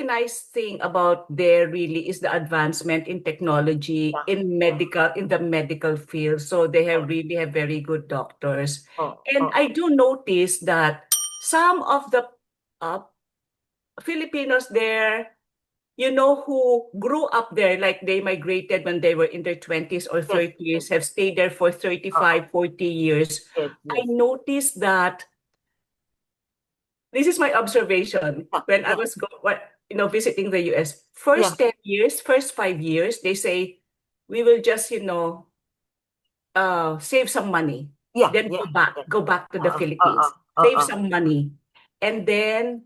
nice thing about there really is the advancement in technology in the medical field. So they really have very good doctors. And I do notice that some of the uh, Filipinos there, who grew up there, like they migrated when they were in their 20s or 30s, have stayed there for 35, 40 years. I noticed that this is my observation when I was visiting the US. First 10 years, first 5 years, they say we will just, save some money. Then go back to the Philippines, save some money. And then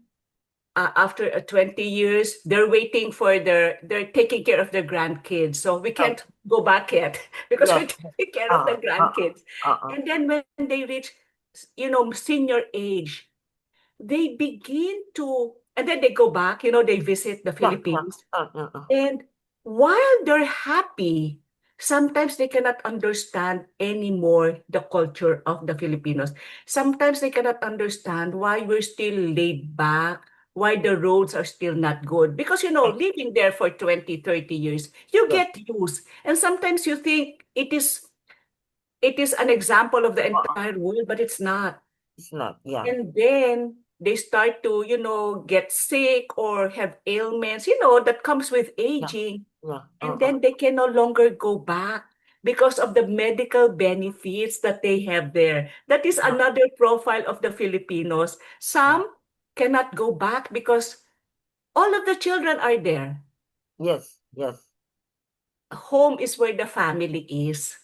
after 20 years, they're waiting for they're taking care of their grandkids. So we can't go back yet because we're taking care of the grandkids. And then when they reach, senior age, they begin to, and then they go back, they visit the Philippines. And while they're happy, sometimes they cannot understand anymore the culture of the Filipinos. Sometimes they cannot understand why we're still laid back, why the roads are still not good. Because, living there for 20, 30 years, you get used. And sometimes you think it is an example of the entire world, but it's not. It's not, yeah. And then they start to, get sick or have ailments, that comes with aging. And then they can no longer go back because of the medical benefits that they have there. That is another profile of the Filipinos. Some cannot go back because all of the children are there. Yes, yes. Home is where the family is.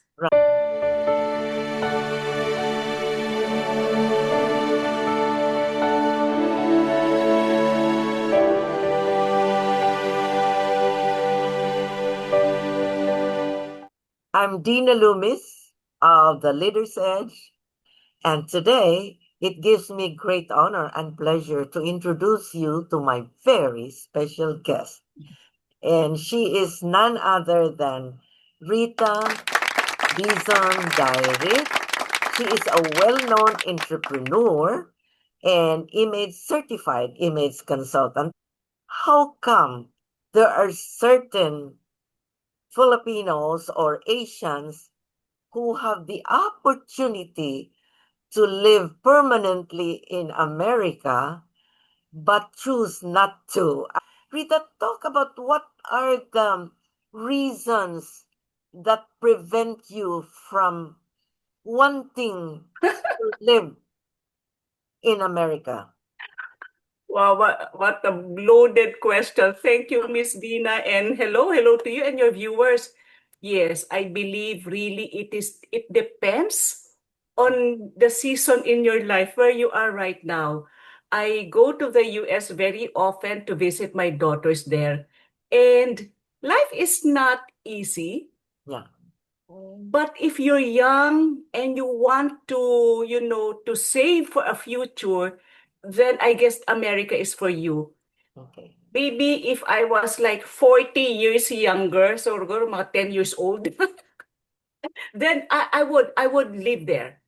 I'm Dina Loomis of The Leader's Edge, and today it gives me great honor and pleasure to introduce you to my very special guest. And she is none other than Rita Dayrit. She is a well-known entrepreneur and certified image consultant. How come there are certain Filipinos or Asians who have the opportunity to live permanently in America but choose not to? Rita, talk about what are the reasons that prevent you from wanting to live in America. Wow, what a loaded question. Thank you, Miss Dina, and hello to you and your viewers. Yes, I believe really it depends on the season in your life where you are right now. I go to the US very often to visit my daughters there, and life is not easy. Yeah. But if you're young and you want to, to save for a future, then I guess America is for you. Okay. Maybe if I was like 40 years younger, so mga 10 years old, then I would live there.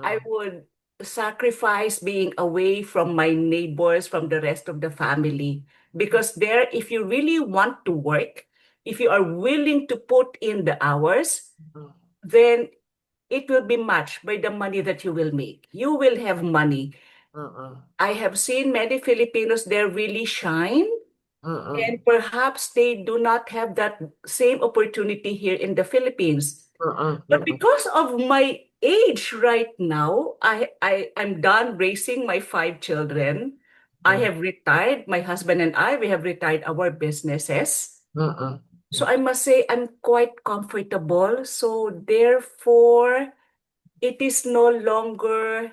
I would sacrifice being away from my neighbors, from the rest of the family. Because there, if you really want to work, if you are willing to put in the hours, then it will be matched by the money that you will make. You will have money. I have seen many Filipinos there really shine, and perhaps they do not have that same opportunity here in the Philippines. But because of my age right now, I'm done raising my 5 children. I have retired. My husband and I, we have retired our businesses. So I must say I'm quite comfortable. So therefore, it is no longer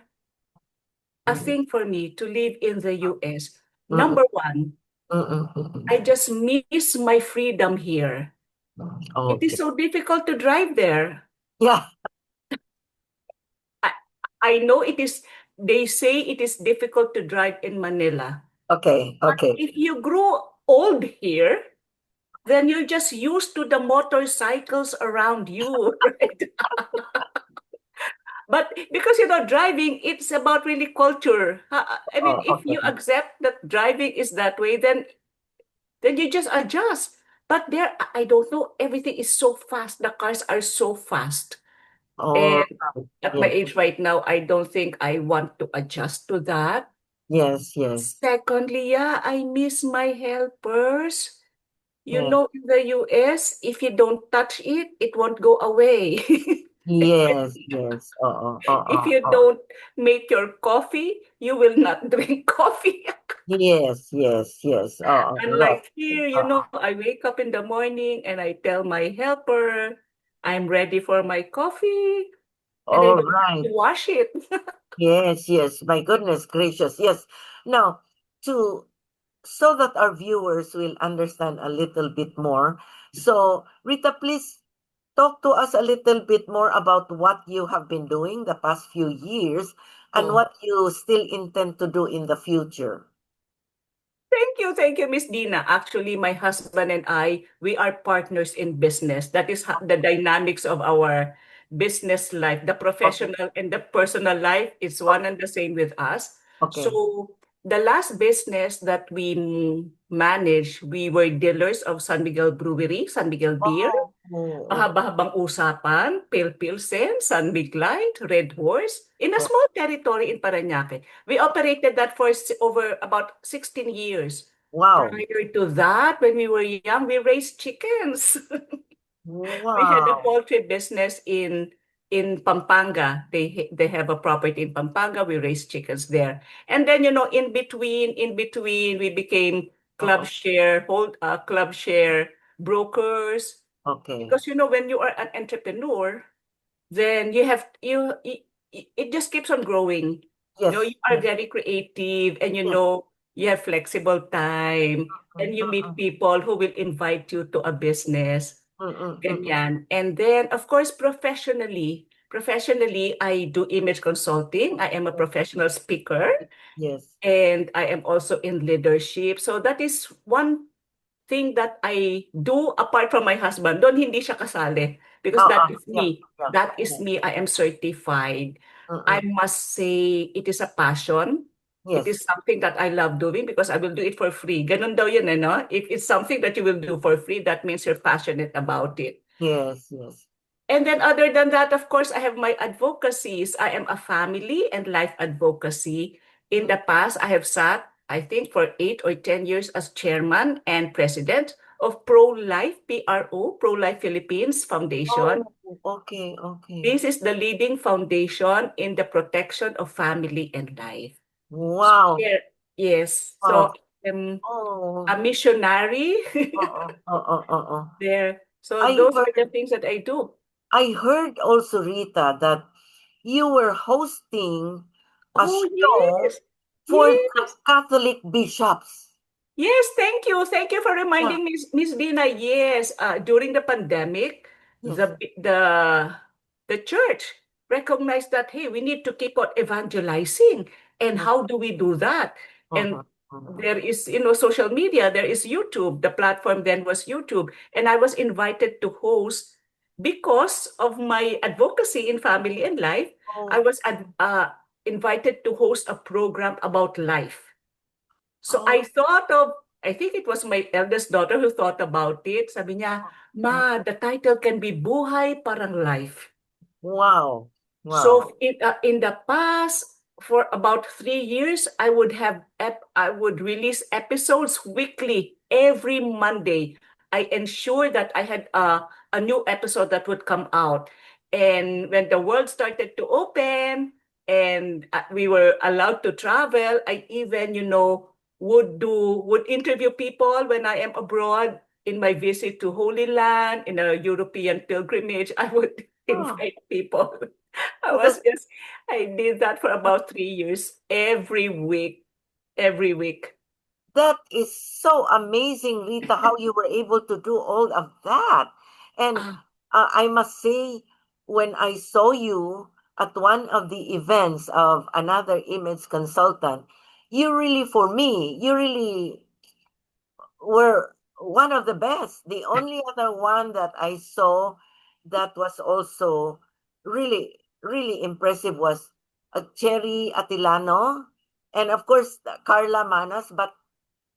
a thing for me to live in the US. Number one, I just miss my freedom here. It is so difficult to drive there. Yeah. I know they say it is difficult to drive in Manila. Okay. But if you grow old here, then you're just used to the motorcycles around you, right? But because driving, it's about really culture. I mean, if you accept that driving is that way, then then you just adjust. But there, I don't know, everything is so fast. The cars are so fast. All And right. at my Yes, age right now, I don't think I want to adjust to that. yes, yes, Secondly, yeah, I miss my helpers. You yes, know, in the US, if you don't touch it, it won't go away. yes, yes. If you don't make your coffee, you will not drink coffee. Yes, yes, yes. Right. Unlike here, you know, I wake up in the morning and I tell my helper, I'm ready for my coffee, and I All don't have right. to wash it. Yes, yes. My goodness gracious. Yes. Now, to so that our viewers will understand a little bit more. So, Rita, please talk to us a little bit more about what you have been doing the past few years and Oh, what you still intend to do in the future. thank you, Miss Dina. Actually, my husband and I, we are partners in business. That is the dynamics of our business life. The Okay. professional and the personal life is one and the same with us. Okay. So the last business that we managed, we were dealers of San Miguel Brewery, San Miguel Beer. Oh, oh, Mahaba-habang usapan, Pale Pilsen, San Light, Red Horse, in a oh. small territory in Parañaque. We operated that for over about 16 years. Wow. Prior to that, when we were young, we raised chickens. We had a Wow. poultry business in Pampanga. They have a property in Pampanga. We raised chickens there. And then, you know, in between, we became club Uh-oh. share, club share brokers, Okay. because you know when you are an entrepreneur, then you have it just keeps on growing. You know, Yes. you are Yes. very creative, and you Yes. know you have flexible time, and you meet Mm-mm. people who will invite you to a business, Mm-mm. Mm-mm. ganyan. And then of course professionally I do image consulting. I am a professional speaker, Yes. and I am also in leadership. So that is one thing that I do apart from my husband. Doon hindi siya kasali because that is Yeah. me. Yeah. That is Yeah. me. I am certified. I Mm-mm. must say it is a passion. It is Yes. something that I love doing because I will do it for free. Ganun daw yun, no? If it's something that you will do for free, that means you're passionate about it. Yes. Yes. And then other than that, of course, I have my advocacies. I am a family and life advocacy. In Mm. the past, I have sat, I think, for 8 or 10 years as chairman and president of Pro-Life, Pro-Life Philippines Foundation. Oh, okay. Okay. This is the leading foundation in the protection of family and life. So Wow. here, yes. So Wow. I'm a Oh. missionary Oh. there. So I those are heard. the things that I do. I heard also, Rita, that you were hosting a Oh, show yes. for the Yes. Catholic bishops. Yes, thank you. Thank you for Yeah. reminding Miss Dina. Yes, during the pandemic, Yes. the church recognized that, hey, we need to keep on evangelizing. And Yes. how do we do that? And Uh-huh. Uh-huh. there is, you know, social media, there is YouTube. The platform then was YouTube. And I was invited to host because of my advocacy in family and life. I Oh. was invited to host a program about life. So Oh. I think it was my eldest daughter who thought about it. Sabi niya, Ma, the title can be Buhay Parang Life. Wow. Wow. So in the past, for about 3 years, I would release episodes weekly every Monday. I ensured that I had a new episode that would come out. And when the world started to open and we were allowed to travel, I even, you know, would interview people when I am abroad in my visit to Holy Land, in a European pilgrimage. I would Oh, invite people. I oh, was just, I did that for about 3 years, every week. that is so amazing, Rita, how you were able to do all of that. And Ah, I must say, when I saw you at one of the events of another image consultant, you really, for me, you really were one of the best. The only other one that I saw that was also really, really impressive was Cherry Atilano and of course Carla Manas. But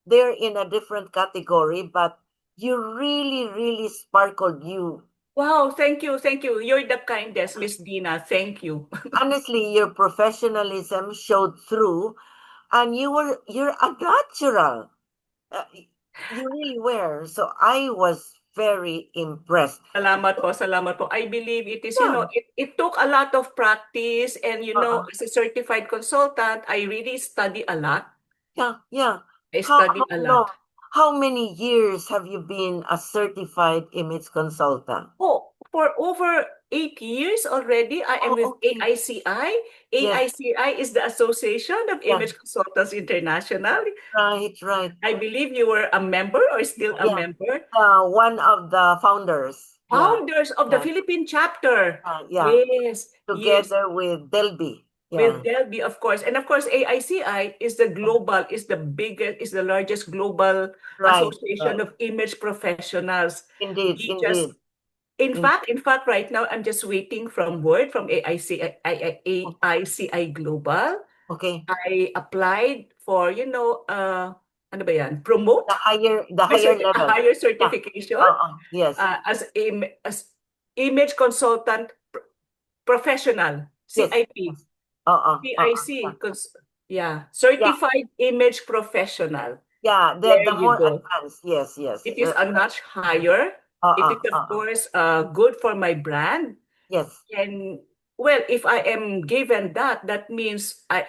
they're in a different category, but you really, really sparkled. You Wow, thank you, thank you. You're the kindest, Miss Dina. Thank you. honestly, your professionalism showed through, and you're a natural. Uh, you really were. So I was very impressed. Salamat po, salamat po. I believe it is, Yeah, it took a lot of practice and, uh-uh. as a certified consultant, I really study a lot. Yeah, yeah. I How study a long? lot. How many years have you been a certified image consultant? Oh, for over 8 years already, I am with Oh, okay. AICI. Yes, AICI is the Association of yeah. Image Consultants International. Right, right. I believe you were a member or still a Yeah. member. One of the founders. Yeah, Founders of the yeah, Philippine chapter. yeah. Yes, yes. Together with Delby. With Yeah. Delby, of course. And of course, AICI is is the biggest, is the largest global Right, association right. of image professionals. Indeed, We just, indeed. In, in fact, right now, I'm just waiting from word from AICI Global. okay. I applied for, ano ba yan? Promote The higher a level. higher Yeah. certification Yes. as image consultant professional, Yes. CIP. Yes. Yeah. PIC, yeah, Yeah. certified image professional. Yeah. There The you more go. advanced. Yes, yes. It is a notch higher. It is, of Uh. course, good for my brand. Yes. And well, if I am given that, that means I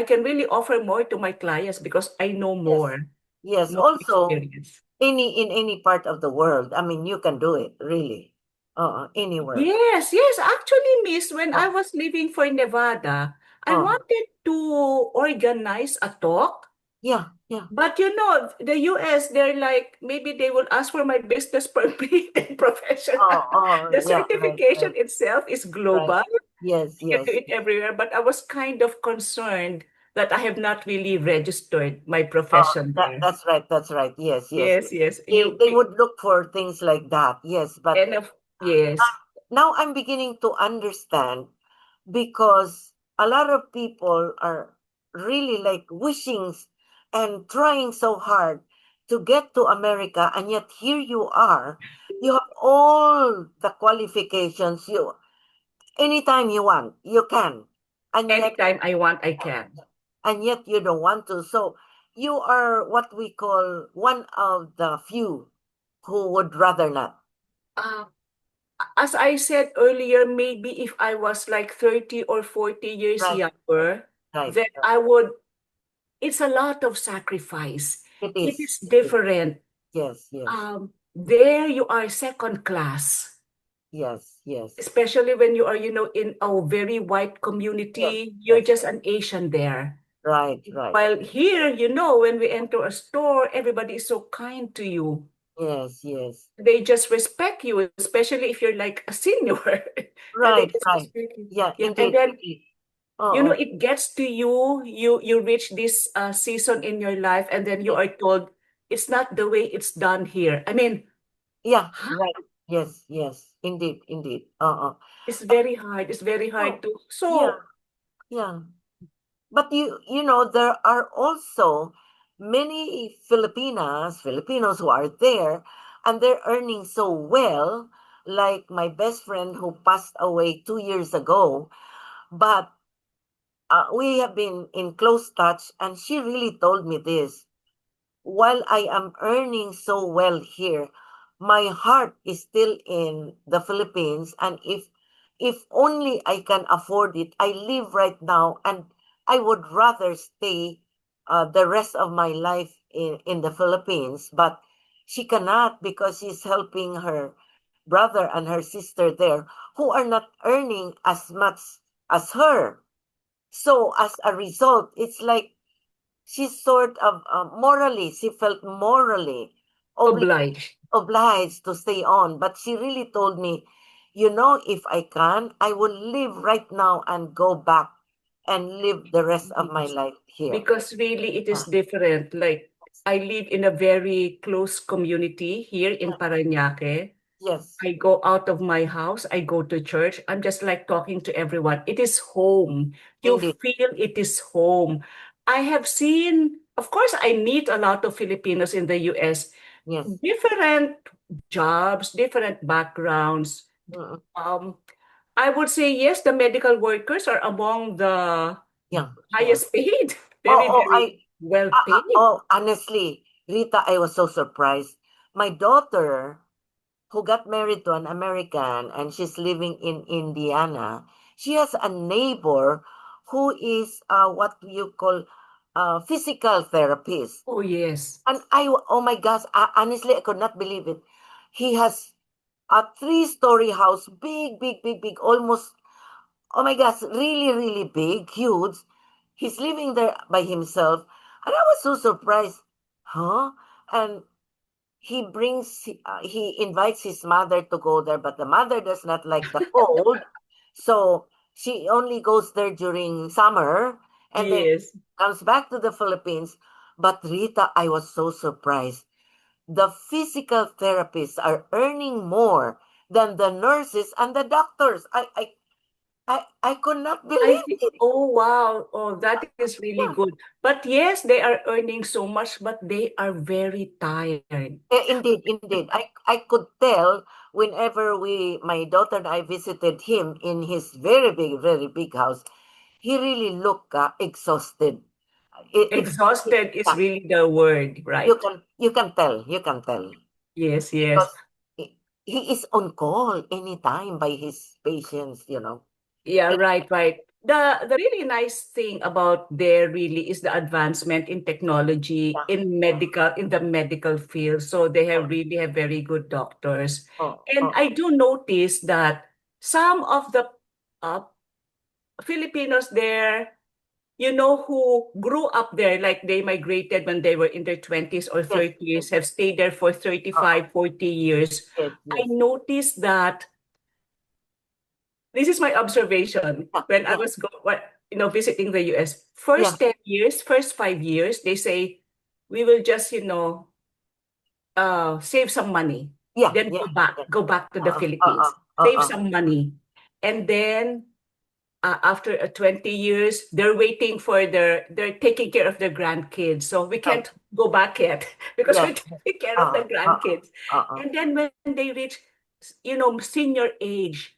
can really offer more to my clients because I know Yes. Yes. more Also, experience. in any part of the world, I mean, you can do it, really. Anywhere. Yes, yes. Actually, Miss, when I Uh, was leaving for Nevada, I uh, wanted to organize a talk. yeah, yeah. But the US, they're like, maybe they will ask for my business permit and professional. The Yeah, right, certification right, itself is right. global. Yes, You can do yes. it everywhere. But I was kind of concerned that I have not really registered my Oh, profession there. that's right, that's right. Yes, yes. Yes, yes. They would look for things like that. Yes, but And yes. now I'm beginning to understand because a lot of people are really like wishing and trying so hard to get to America, and yet here you are. You have all the qualifications. You anytime you want, you can, and yet Anytime I want, I can. you don't want to. So you are what we call one of the few who would rather not. Uh, as I said earlier, maybe if I was like 30 or 40 years Right, younger, right. then I would, it's a lot of sacrifice. It It is. is It is. different. Yes, yes, There you are second class, yes, yes, especially when you are, in a very white yes, community. You're yes. just an Asian there. Right, right. While here, when we enter a store, everybody is so kind to you. Yes, yes. They just respect you, especially if you're like a senior. Yeah, they Right, just right. respect you. Yeah, Yeah, and indeed, then indeed. Oh, it gets to you. You reach this season in your life, and then you yes. are told it's not the way it's done here. I mean, Yeah, huh? right. Yes, yes. Indeed, indeed. It's very hard. It's very hard Oh, to. yeah, So yeah. But you know, there are also many Filipinos who are there, and they're earning so well, like my best friend who passed away 2 years ago. But we have been in close touch, and she really told me this. While I am earning so well here, my heart is still in the Philippines. And if only I can afford it, I live right now, and I would rather stay the rest of my life in the Philippines. But she cannot because she's helping her brother and her sister there who are not earning as much as her. So as a result, it's like she's sort of she felt morally obli- obliged. obliged to stay on. But she really told me, if I can, I will live right now and go back and live the rest of my Yes. life here. Because really it is Uh, different. Like I live in a very close community here in Parañaque. yes, I go out of my house, I go to church. I'm just like talking to everyone. It is home. You indeed. feel it is home. I have seen, of course, I meet a lot of Filipinos in the US, Yes. different jobs, different backgrounds. Mm-mm. Um, I would say yes, the medical workers are among the Yeah. Yeah. highest paid, Oh, very, oh, very well paid. oh, honestly, Rita, I was so surprised. My daughter, who got married to an American and she's living in Indiana, she has a neighbor who is what you call physical therapist. Oh, yes. And oh my gosh, honestly, I could not believe it. He has a three-story house, big, big, big, big, almost, oh my gosh, really, really big, huge. He's living there by himself. And I was so surprised. Huh? And he invites his mother to go there, but the mother does not like the cold. So she only goes there during summer and then Yes. comes back to the Philippines. But Rita, I was so surprised. The physical therapists are earning more than the nurses and the doctors. I could not I believe think, it. oh, wow. Oh, that is really Yeah. good. But yes, they are earning so much, but they are very tired. Indeed, indeed. I could tell whenever my daughter and I visited him in his very big house, he really looked exhausted. Exhausted is Yeah, really the word, right? you can tell Yes, yes. because he is on call anytime by his patients. Yeah, And, right, right. The really nice thing about there really is the advancement in technology yeah, yeah. in the medical field. So they have really have very good doctors. Oh, And oh, I do notice that some of the uh, Filipinos there, who grew up there, like they migrated when they were in their 20s or yes, yes. 30s, have stayed there for Oh, 35, 40 years. yes, I yes. noticed that this is my observation Yeah, when I yeah, was visiting the US. yeah, First 10 years, first 5 years, they say, we will just, save some money, yeah, then yeah, yeah. go back to the Uh, uh, uh, Philippines, uh, save uh, some money. And then after 20 years, they're taking care of their grandkids. So we right. can't go back yet because Yes, we're yes. taking care of the Uh, uh, grandkids. uh. And then when they reach, senior age,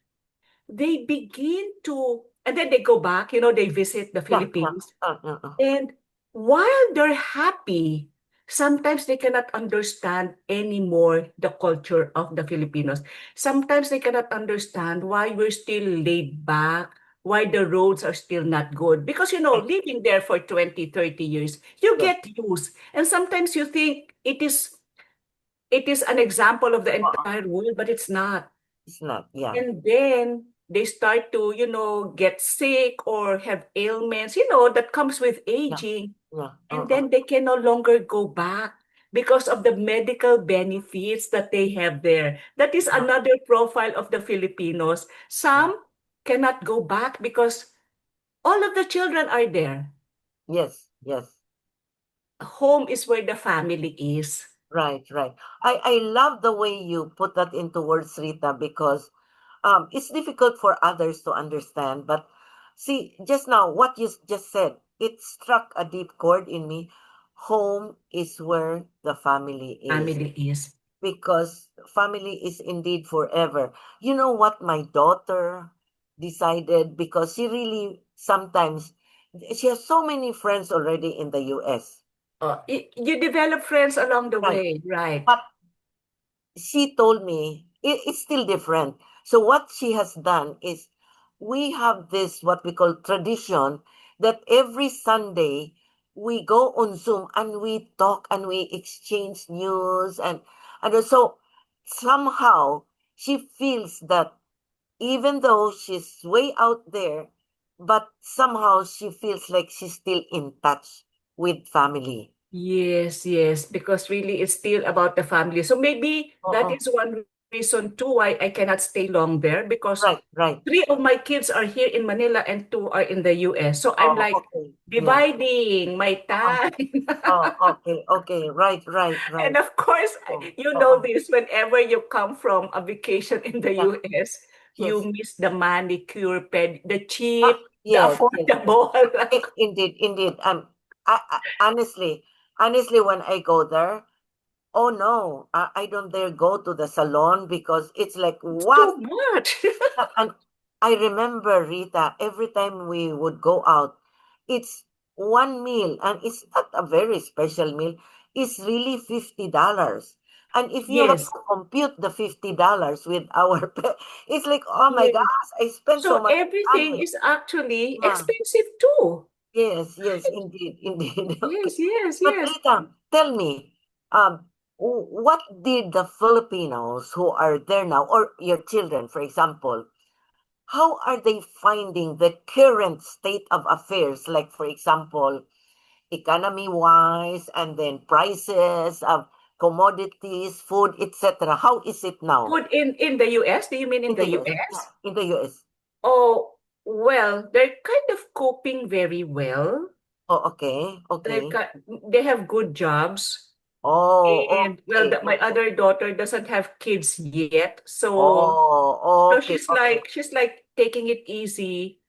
they begin to, and then they go back, they visit the Yeah, yeah. Philippines. Uh. And while they're happy, sometimes they cannot understand anymore the culture of the Filipinos. Sometimes they cannot understand why we're still laid back, why the roads are still not good. Because, Right. living there for 20, 30 years, you Yes. get used. And sometimes you think it is an example of the Uh, entire world, but it's not. it's not. Yeah. And then they start to, get sick or have ailments, that comes with Yeah. aging. Yeah. And then they can no longer go back because of the medical benefits that they have there. That is Uh, another profile of the Filipinos. yeah. Some cannot go back because all of the children are there. Yes. Yes. Home is where the family is. Right. Right. I love the way you put that into words, Rita, because it's difficult for others to understand. But see, just now, what you just said, it struck a deep chord in me. Home is where the family is. Family is. Because family is indeed forever. You know what my daughter decided because she really sometimes she has so many friends already in the US. You develop friends along the Right. way, right? But she told me it's still different. So what she has done is we have this what we call tradition that every Sunday we go on Zoom and we talk and we exchange news and so somehow she feels that even though she's way out there, but somehow she feels like she's still in touch with family. Yes, yes, because really it's still about the family. So maybe that Uh-uh. is one reason too why I cannot stay long there because Right, right. three of my kids are here in Manila and two are in the US. So I'm Oh, like okay. Yeah. dividing my Uh-uh. time. Oh, okay, okay. Right, right, right. And of course, Oh, you know uh-uh. this, whenever you come from a vacation in the Yeah, US, you yes. miss the manicure, the cheap, the Yes, yes. affordable. Indeed, indeed. Honestly, Honestly, when I go there, oh no, I don't dare go to the salon because it's like, It's what? too much. And I remember, Rita, every time we would go out, it's one meal, and it's not a very special meal. It's really $50. And if you have Yes, to compute the $50 with our it's like, oh my yes. gosh, I spent so So much everything money. is actually Yeah. expensive too. Yes, yes, indeed, indeed. Okay. Yes, yes, But yes. Rita, tell me, what did the Filipinos who are there now, or your children, for example, how are they finding the current state of affairs? Like, for example, economy-wise, and then prices of commodities, food, etc. How is it now Food in the US? Do you mean in in the the US? Yeah, US? in the US. Oh, well, they're kind of coping very well. Oh, okay, They're okay. they have good jobs. Oh, And well, okay, my okay. other daughter doesn't have kids yet, so Oh, so okay, okay. she's like taking it easy.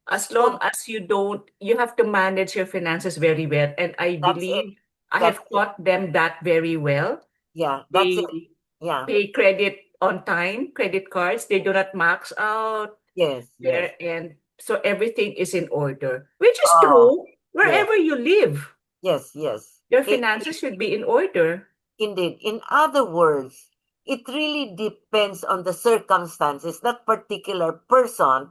As long So as you have to manage your finances very well. And I that's it. believe I That's have it. taught them that very well. Yeah, that's it. They Yeah. pay credit on time, credit cards. They do not max out Yes, yes. there, and so everything is in order, which is Oh, true yes, wherever you live. yes, yes. Your finances should be in order. Indeed. In other words, it really depends on the circumstances, that particular person.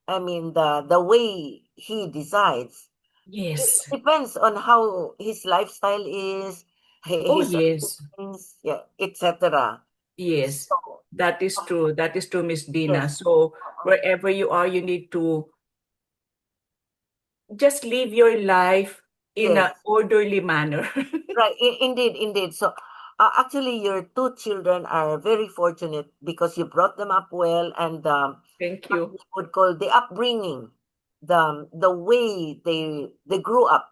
I mean, the way he decides. It Yes. depends on how his lifestyle is, Oh, his yes. earnings, yeah, etc. Yes. So, That is true. That is true, Miss Dina. yes, So wherever you are, you need to just live your life in yes. an orderly manner. Right, indeed, indeed. So, actually, your two children are very fortunate because you brought them up well, and Thank what you. we would call the upbringing, the way they grew up.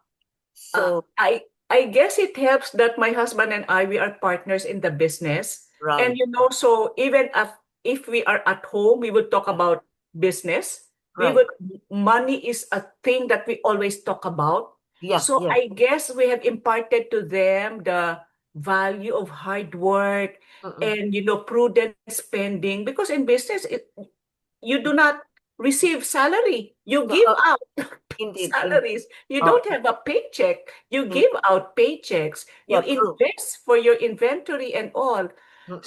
Uh, So, I I guess it helps that my husband and I we are partners in the business, and right, so even if we are at home, we would talk about business. We right, would Money is a thing that we always talk about. yeah, So yeah, I guess we have imparted to them the value of hard work mm-mm. and prudent spending, because in business you do not receive salary. You No, give out indeed, salaries. You uh, don't have a paycheck. You mm, give out paychecks. You yeah, true. invest for your inventory and all. Mm-mm.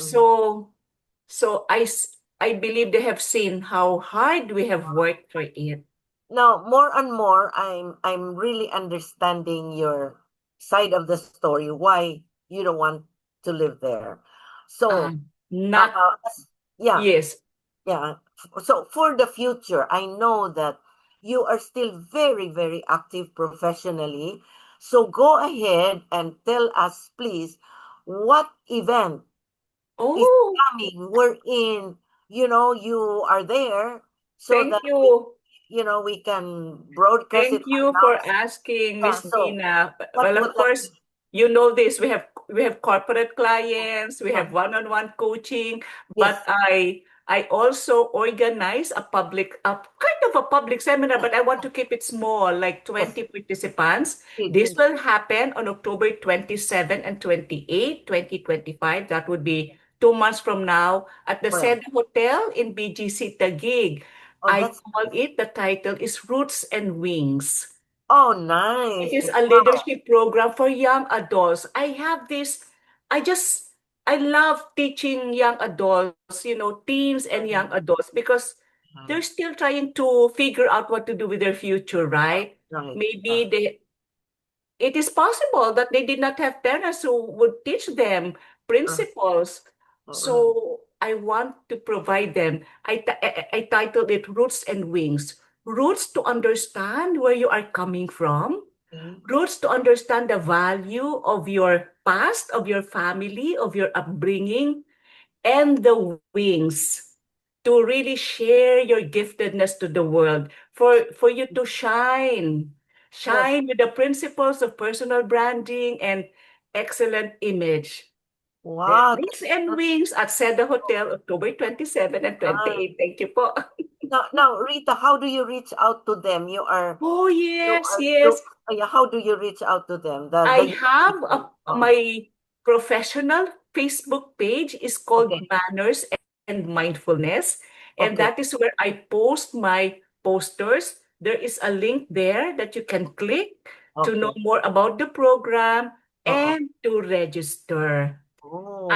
So, I believe they have seen how hard we have worked for it. Now, more and more, I'm really understanding your side of the story. Why you don't want to live there? So, Not yeah, yes. yeah. So for the future, I know that you are still very, very active professionally. So go ahead and tell us, please, what event is Oh, coming wherein, you are there so thank that you. we can broadcast it, Thank you for announce. asking, Yeah, Miss so Dina. what Well, would of that course, be? you know this. We have corporate clients, we Yeah. have one-on-one coaching, but Yes. I also organize a kind of a public seminar, Yes. but I want to keep it small, like Yes. 20 participants. This Indeed. will happen on October 27 and 28, 2025. That would be 2 months from now at the Correct. Salle Hotel in BGC Taguig. Oh, I that's call it, the title is Roots and Wings. oh It nice. is a Wow. leadership program for young adults. I just, I love teaching young adults, teens and young Mhm. adults, because they're still trying to figure out what to do with their future, right? Right. Maybe it is possible that they did not have parents who would teach them Uh, principles. uh, So I want to provide them. I titled it Roots and Wings. Roots to understand where you are coming from. okay. Roots to understand the value of your past, of your family, of your upbringing, and the wings to really share your giftedness to the world, for you to Yes. shine with the principles of personal branding and excellent image. There, Wow. Roots and Wings at Seda Hotel, October 27 and Ah, 28. Thank you po. Now, Rita, how do you reach out to them? Oh, You yes, are, yes. yeah, how do you reach out to them? The I young have people. Oh, my professional Facebook page is called okay, Manners and Mindfulness, and okay. that is where I post my posters. There is a link there that you can click to know Okay. more about the program Uh-uh. and to register. Oh,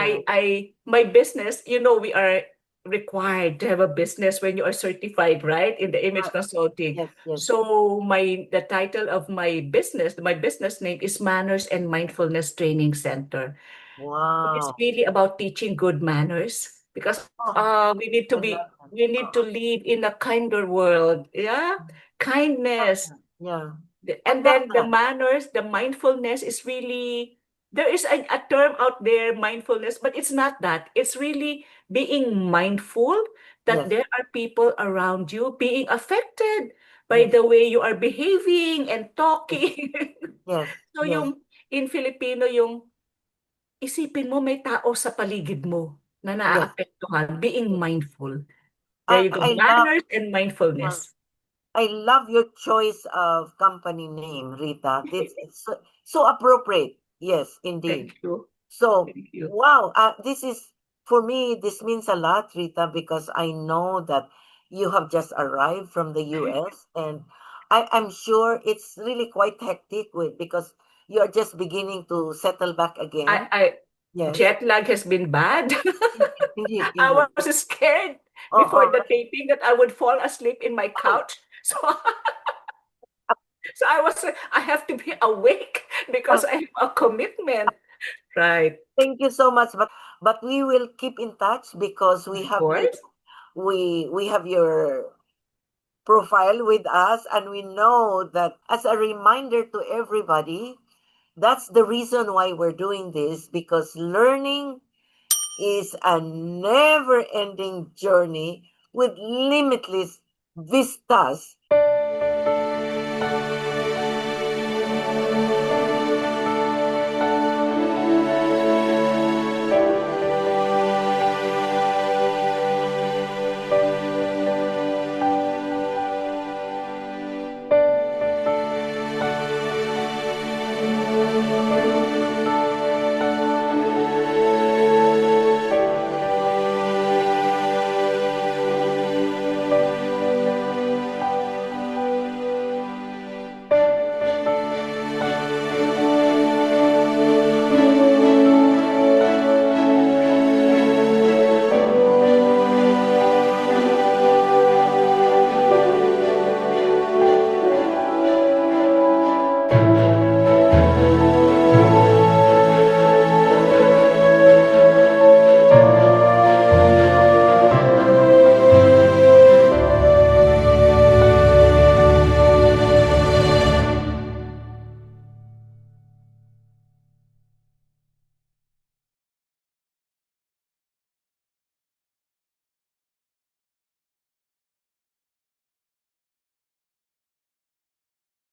My business, we are required to have a business when you are certified, right, in the image right. consulting. Yes, yes. So the title of my business name is Manners and Mindfulness Training Center. It's Wow. really about teaching good manners because Oh, I love that. we need to live in a kinder world. Yeah, Love kindness. that. Yeah, I And love then the that. manners, the mindfulness is really, there is a term out there, mindfulness, but it's not that. It's really being mindful that Yes, there are people around you being affected by yes, the way you are behaving and yes, talking. yes, So yes, yung in Filipino, yung isipin mo may tao sa paligid mo na yes, naaapektuhan, being yes. mindful. There you go, I love. manners and uh, mindfulness. I love your choice of company name, Rita. It's so appropriate. Yes, indeed. Thank you. So, Thank you. wow, this is, for me, this means a lot, Rita, because I know that you have just arrived from the US, and I'm sure it's really quite hectic because you're just beginning to settle back again. I Yes. jet lag has been bad. Indeed, indeed, I indeed. was scared before Oh, the taping that I would fall asleep in my oh. couch. So so I have to be awake because Oh, I have a commitment. Right. thank you so much, but we will keep in touch because Of course. we have your profile with us, and we know that, as a reminder to everybody, that's the reason why we're doing this, because learning is a never ending journey with limitless vistas